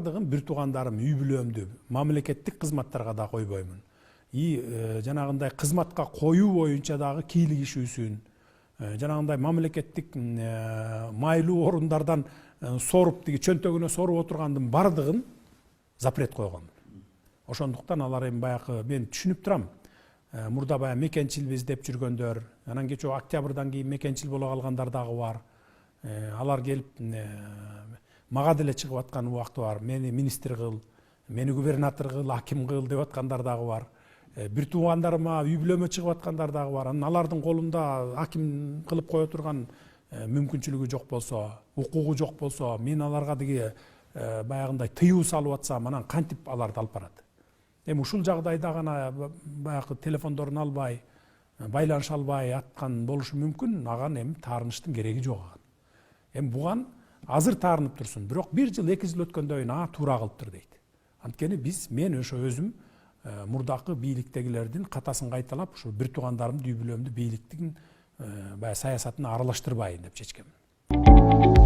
бардыгын бир туугандарым үй бүлөмдү мамлекеттик кызматтарга да койбоймун. Жанагындай кызматка коюу боюнча дагы кийлик ишүүсүн, жанагындай мамлекеттик майлуу орундардан соруп тиги чөнтөгүнө соруп отургандын бардыгын запрет койгон. Ошондуктан алар эми баягы мен түшүнүп турам. Мурда баягы мекенчилбиз деп жүргөндөр, анан кечээ октябрдан кийин мекенчил боло калгандар дагы бар. Алар келип мага деле чыгып аткан убакты бар. Мени министр кыл, мени губернатор кыл, аким кыл деп аткандар дагы бар. Бир туугандарыма үй бүлөмө чыгып аткандар дагы бар. Анан алардын колунда аким кылып кое турган мүмкүнчүлүгү жок болсо, укугу жок болсо, мен аларга деги баягындай тыюу салып атсам, анан кантип аларды алып барат? Эми ушул жагдайда гана баягы телефондорун албай, байланыша албай аткан болушу мүмкүн. Аган эми таарынычтын кереги жок аган. Эми буган азыр таарынып турсун, бирок 1 жыл 2 жыл өткөндөн кийин туура кылыптыр дейт. Анткени мен ошо өзүм мурдакы бийликтегилердин катасын кайталап, ушу бир туугандарымды үй бүлөмдү бийликтин баягы саясатына аралаштырбайын деп чечкенмин.